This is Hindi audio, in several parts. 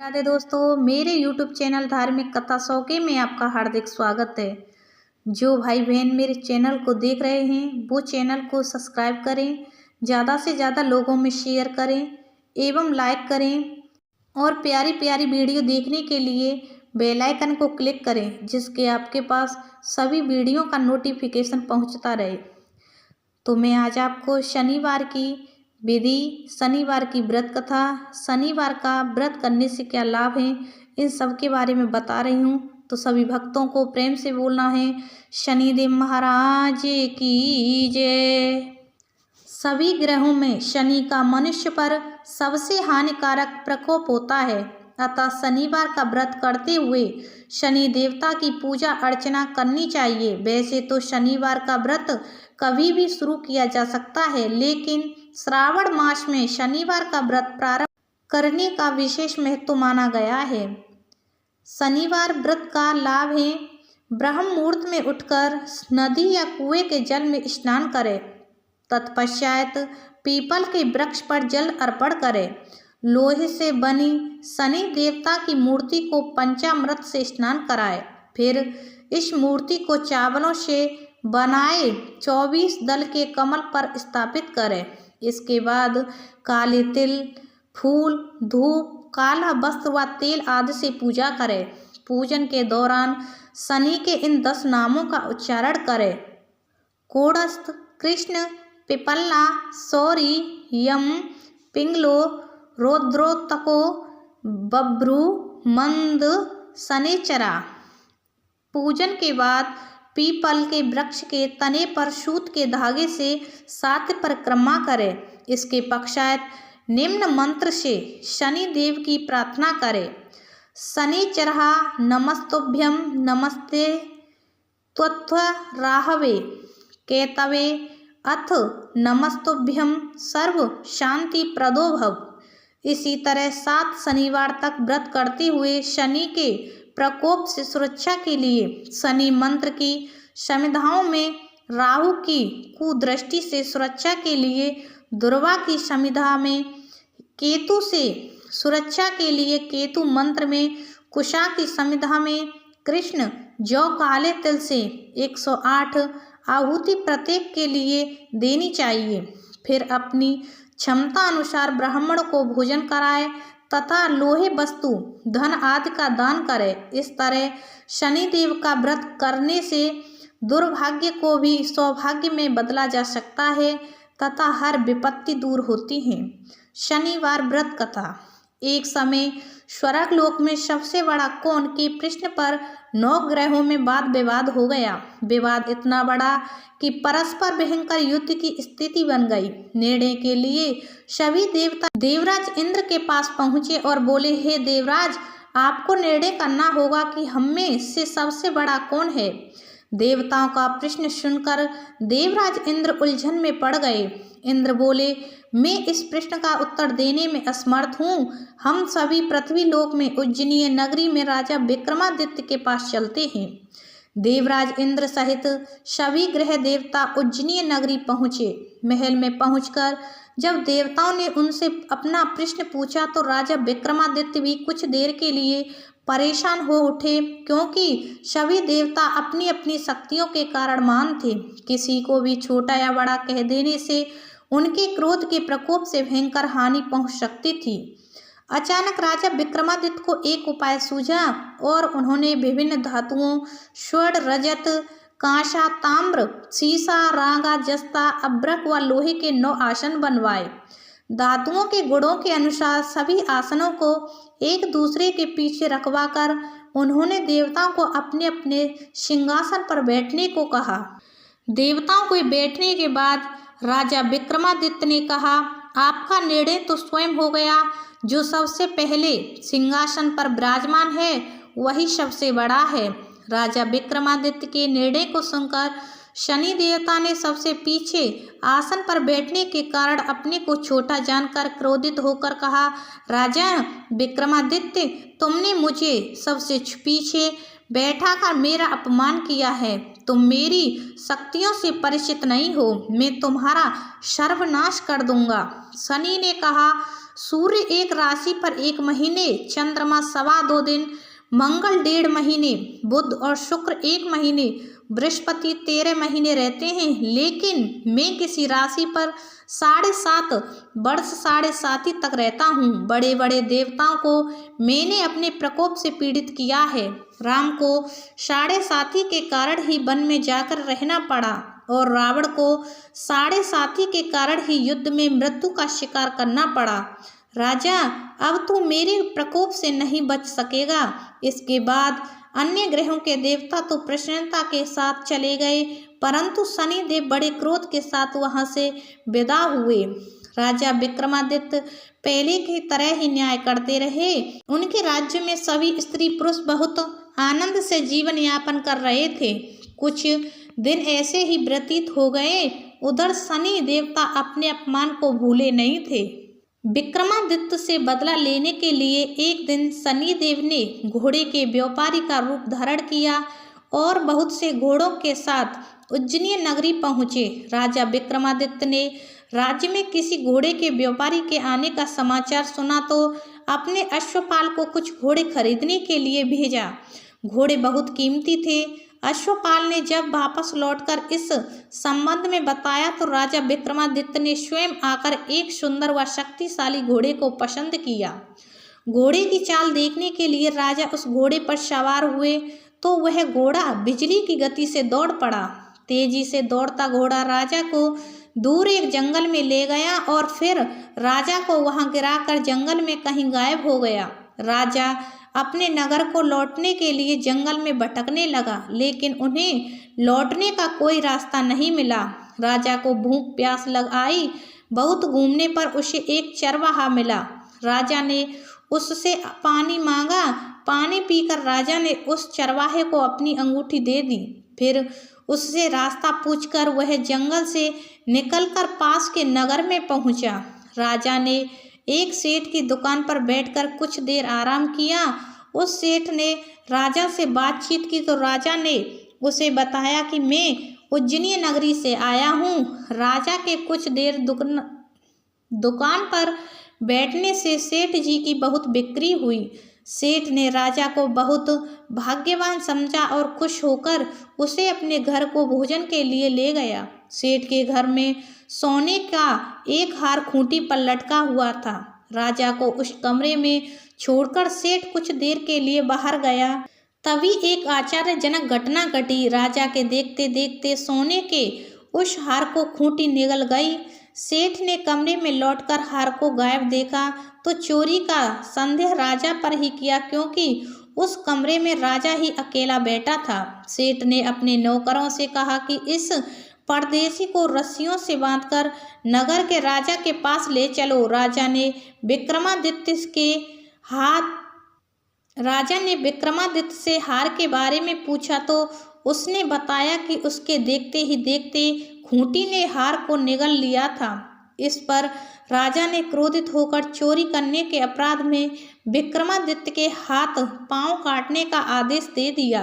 राधे दोस्तों, मेरे YouTube चैनल धार्मिक कथा शौके में आपका हार्दिक स्वागत है। जो भाई बहन मेरे चैनल को देख रहे हैं वो चैनल को सब्सक्राइब करें, ज़्यादा से ज़्यादा लोगों में शेयर करें एवं लाइक करें और प्यारी प्यारी वीडियो देखने के लिए बेल आइकन को क्लिक करें, जिसके आपके पास सभी वीडियो का नोटिफिकेशन पहुंचता रहे। तो मैं आज आपको शनिवार की विधि, शनिवार की व्रत कथा, शनिवार का व्रत करने से क्या लाभ है, इन सब के बारे में बता रही हूँ। तो सभी भक्तों को प्रेम से बोलना है शनिदेव महाराज की जय। सभी ग्रहों में शनि का मनुष्य पर सबसे हानिकारक प्रकोप होता है, अतः शनिवार का व्रत करते हुए शनि देवता की पूजा अर्चना करनी चाहिए। वैसे तो शनिवार का व्रत कभी भी शुरू किया जा सकता है, लेकिन श्रावण मास में शनिवार का व्रत प्रारंभ करने का विशेष महत्व माना गया है। शनिवार व्रत का लाभ है, ब्रह्म मुहूर्त में उठकर नदी या कुएं के जल में स्नान करें, तत्पश्चात पीपल के वृक्ष पर जल अर्पण करें। लोहे से बनी शनि देवता की मूर्ति को पंचामृत से स्नान कराएं। फिर इस मूर्ति को चावलों से बनाए 24 दल के कमल पर स्थापित करें। इसके बाद काले तिल, फूल, धूप, काला वस्त्र व तेल आदि से पूजा करें। पूजन के दौरान शनि के इन 10 नामों का उच्चारण करें: कोड़स्थ, कृष्ण, पिपल्ला, सौरी, यम, पिंगलो, रौद्रोत्तको, बब्रू, मंद, शनिचरा। पूजन के बाद पीपल के वृक्ष के तने पर सूत के धागे से 7 परिक्रमा करें। इसके पश्चात निम्न मंत्र से शनि देव की प्रार्थना करें: शनिचरः नमस्तुभ्यं, नमस्ते त्वत्वराहवे केतवे, अथ नमस्तुभ्यं सर्व शांति प्रदो भव। इसी तरह 7 शनिवार तक व्रत करते हुए शनि के प्रकोप से सुरक्षा के लिए शनि मंत्र की समिधाओं में, राहु की कुदृष्टि से सुरक्षा के लिए दुर्वा की समिधा में, केतु से सुरक्षा के लिए केतु मंत्र में, कुशा की समिधा में कृष्ण जौ काले तिल से 108 आहुति प्रत्येक के लिए देनी चाहिए। फिर अपनी क्षमता अनुसार ब्राह्मण को भोजन कराए तथा लोहे वस्तु, धन आदि का दान करें। इस तरह शनिदेव का व्रत करने से दुर्भाग्य को भी सौभाग्य में बदला जा सकता है तथा हर विपत्ति दूर होती है। शनिवार व्रत कथा। एक समय स्वर्गलोक में सबसे बड़ा कौन के प्रश्न पर 9 ग्रहों में वाद विवाद हो गया। विवाद इतना बड़ा कि परस्पर भयंकर युद्ध की स्थिति बन गई। निर्णय के लिए सभी देवता देवराज इंद्र के पास पहुंचे और बोले, हे देवराज, आपको निर्णय करना होगा कि हम में से सबसे बड़ा कौन है। देवताओं का प्रश्न सुनकर देवराज इंद्र उलझन में पड़ गए। इंद्र बोले, मैं इस प्रश्न का उत्तर देने में असमर्थ हूँ। हम सभी पृथ्वी लोक में उज्जैनी नगरी में राजा विक्रमादित्य के पास चलते हैं। देवराज इंद्र सहित सभी ग्रह देवता उज्जैनी नगरी पहुँचे। महल में पहुंचकर जब देवताओं ने उनसे अपना प्रश्न पूछा तो राजा विक्रमादित्य भी कुछ देर के लिए परेशान हो उठे, क्योंकि सभी देवता अपनी अपनी शक्तियों के कारण महान थे। किसी को भी छोटा या बड़ा कह देने से उनके क्रोध के प्रकोप से भयंकर हानि पहुंच सकती थी। अचानक राजा विक्रमादित्य को एक उपाय सूझा और उन्होंने विभिन्न धातुओं, स्वर्ण, रजत, कांसा, ताम्र, सीसा, रांगा, जस्ता, अभ्रक व लोहे के 9 आसन बनवाए। धातुओं के गुणों के अनुसार सभी आसनों को एक दूसरे के पीछे रखवाकर उन्होंने देवताओं को अपने अपने सिंहासन पर बैठने को कहा। देवताओं को बैठने के बाद राजा विक्रमादित्य ने कहा, आपका निर्णय तो स्वयं हो गया। जो सबसे पहले सिंहासन पर विराजमान है वही सबसे बड़ा है। राजा विक्रमादित्य के निर्णय को सुनकर शनि देवता ने सबसे पीछे आसन पर बैठने के कारण अपने को छोटा जानकर क्रोधित होकर कहा, राजा विक्रमादित्य, तुमने मुझे सबसे पीछे बैठा कर मेरा अपमान किया है। तुम मेरी शक्तियों से परिचित नहीं हो, मैं तुम्हारा सर्वनाश कर दूंगा। शनि ने कहा, सूर्य एक राशि पर 1 महीने, चंद्रमा 2.25 दिन, मंगल 1.5 महीने, बुध और शुक्र 1 महीने, बृहस्पति 13 महीने रहते हैं, लेकिन मैं किसी राशि पर 7.5 वर्ष 7.5 तक रहता हूँ। बड़े बड़े देवताओं को मैंने अपने प्रकोप से पीड़ित किया है। राम को 7.5 के कारण ही वन में जाकर रहना पड़ा और रावण को 7.5 के कारण ही युद्ध में मृत्यु का शिकार करना पड़ा। राजा, अब तू मेरे प्रकोप से नहीं बच सकेगा। इसके बाद अन्य ग्रहों के देवता तो प्रसन्नता के साथ चले गए, परंतु शनिदेव बड़े क्रोध के साथ वहां से विदा हुए। राजा विक्रमादित्य पहले की तरह ही न्याय करते रहे। उनके राज्य में सभी स्त्री पुरुष बहुत आनंद से जीवन यापन कर रहे थे। कुछ दिन ऐसे ही व्यतीत हो गए। उधर शनि देवता अपने अपमान को भूले नहीं थे। विक्रमादित्य से बदला लेने के लिए एक दिन शनिदेव ने घोड़े के व्यापारी का रूप धारण किया और बहुत से घोड़ों के साथ उज्जैनी नगरी पहुँचे। राजा विक्रमादित्य ने राज्य में किसी घोड़े के व्यापारी के आने का समाचार सुना तो अपने अश्वपाल को कुछ घोड़े खरीदने के लिए भेजा। घोड़े बहुत कीमती थे। अश्वपाल ने जब वापस लौटकर इस संबंध में बताया तो राजा विक्रमादित्य ने स्वयं आकर एक सुंदर व शक्तिशाली घोड़े को पसंद किया। घोड़े की चाल देखने के लिए राजा उस घोड़े पर सवार हुए तो वह घोड़ा बिजली की गति से दौड़ पड़ा। तेजी से दौड़ता घोड़ा राजा को दूर एक जंगल में ले गया और फिर राजा को वहां गिराकर जंगल में कहीं गायब हो गया। राजा अपने नगर को लौटने के लिए जंगल में भटकने लगा, लेकिन उन्हें लौटने का कोई रास्ता नहीं मिला। राजा को भूख प्यास लग आई। बहुत घूमने पर उसे एक चरवाहा मिला। राजा ने उससे पानी मांगा। पानी पीकर राजा ने उस चरवाहे को अपनी अंगूठी दे दी। फिर उससे रास्ता पूछकर वह जंगल से निकलकर पास के नगर में पहुंचा। राजा ने एक सेठ की दुकान पर बैठकर कुछ देर आराम किया। उस सेठ ने राजा से बातचीत की तो राजा ने उसे बताया कि मैं उज्जैनी नगरी से आया हूँ। राजा के कुछ देर दुकान पर बैठने से सेठ जी की बहुत बिक्री हुई। सेठ ने राजा को बहुत भाग्यवान समझा और खुश होकर उसे अपने घर को भोजन के लिए ले गया। सेठ के घर में सोने का एक हार खूंटी पर लटका हुआ था। राजा को उस कमरे में छोड़कर सेठ कुछ देर के लिए बाहर गया। तभी एक आश्चर्यजनक घटना घटी। राजा के देखते देखते सोने के उस हार को खूंटी निगल गई। सेठ ने कमरे में लौटकर हार को गायब देखा तो चोरी का संदेह राजा पर ही किया, क्योंकि उस कमरे में राजा ही अकेला बैठा था। सेठ ने अपने नौकरों से कहा कि इस परदेशी को रस्सियों से बांधकर नगर के राजा के पास ले चलो। राजा ने विक्रमादित्य से हार के बारे में पूछा तो उसने बताया कि उसके देखते ही देखते खूंटी ने हार को निगल लिया था। इस पर राजा ने क्रोधित होकर चोरी करने के अपराध में विक्रमादित्य के हाथ पांव काटने का आदेश दे दिया।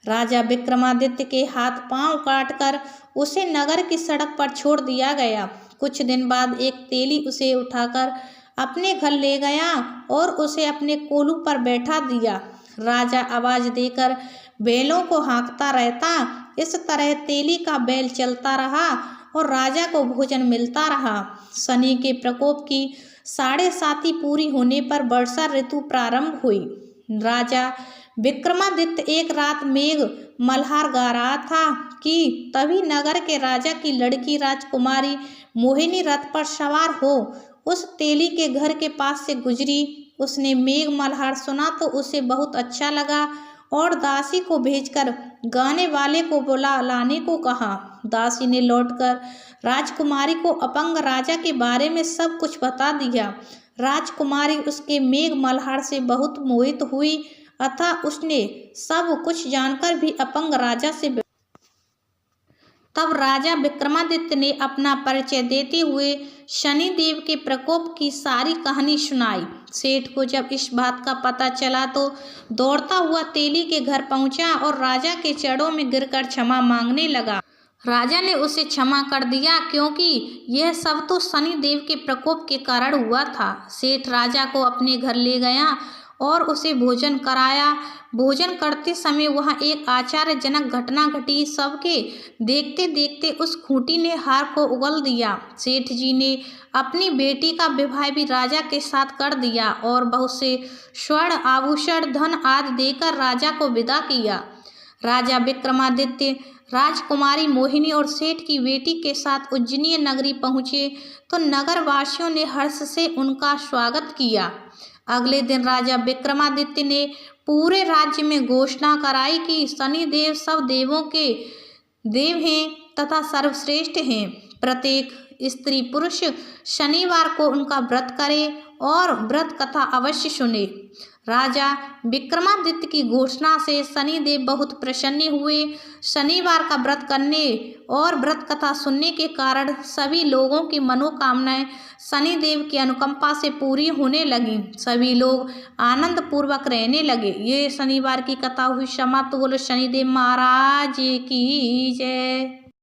राजा विक्रमादित्य के हाथ पांव काटकर उसे नगर की सड़क पर छोड़ दिया गया। कुछ दिन बाद एक तेली उसे उठाकर अपने घर ले गया और उसे अपने कोलू पर बैठा दिया। राजा आवाज देकर बैलों को हाँकता रहता। इस तरह तेली का बैल चलता रहा और राजा को भोजन मिलता रहा। शनि के प्रकोप की 7.5 पूरी होने पर वर्षा ऋतु प्रारंभ हुई। राजा विक्रमादित्य एक रात मेघ मल्हार गा रहा था कि तभी नगर के राजा की लड़की राजकुमारी मोहिनी रथ पर सवार हो उस तेली के घर के पास से गुजरी। उसने मेघ मल्हार सुना तो उसे बहुत अच्छा लगा और दासी को भेजकर गाने वाले को बुला लाने को कहा। दासी ने लौटकर राजकुमारी को अपंग राजा के बारे में सब कुछ बता दिया। राजकुमारी उसके मेघ मल्हार से बहुत मोहित हुई अतः उसने सब कुछ जानकर भी अपंग राजा से तब राजा विक्रमादित्य ने अपना परिचय देते हुए शनिदेव के प्रकोप की सारी कहानी सुनाई। सेठ को जब इस बात का पता चला तो दौड़ता हुआ तेली के घर पहुंचा और राजा के चरणों में गिरकर क्षमा मांगने लगा। राजा ने उसे क्षमा कर दिया क्योंकि यह सब तो शनिदेव के प्रकोप के कारण हुआ था। सेठ राजा को अपने घर ले गया और उसे भोजन कराया। भोजन करते समय वहाँ एक आश्चर्यजनक घटना घटी। सबके देखते देखते उस खूंटी ने हार को उगल दिया। सेठ जी ने अपनी बेटी का विवाह भी राजा के साथ कर दिया और बहुत से स्वर्ण आभूषण धन आदि देकर राजा को विदा किया। राजा विक्रमादित्य राजकुमारी मोहिनी और सेठ की बेटी के साथ उज्जैनी नगरी पहुँचे तो नगर वासियों ने हर्ष से उनका स्वागत किया। अगले दिन राजा विक्रमादित्य ने पूरे राज्य में घोषणा कराई कि शनिदेव सब देवों के देव हैं तथा सर्वश्रेष्ठ हैं। प्रत्येक स्त्री पुरुष शनिवार को उनका व्रत करे और व्रत कथा अवश्य सुने। राजा विक्रमादित्य की घोषणा से शनिदेव बहुत प्रसन्न हुए। शनिवार का व्रत करने और व्रत कथा सुनने के कारण सभी लोगों की मनोकामनाएं शनिदेव की अनुकंपा से पूरी होने लगीं। सभी लोग आनंद पूर्वक रहने लगे। ये शनिवार की कथा हुई समाप्त। बोलो शनिदेव महाराज की जय।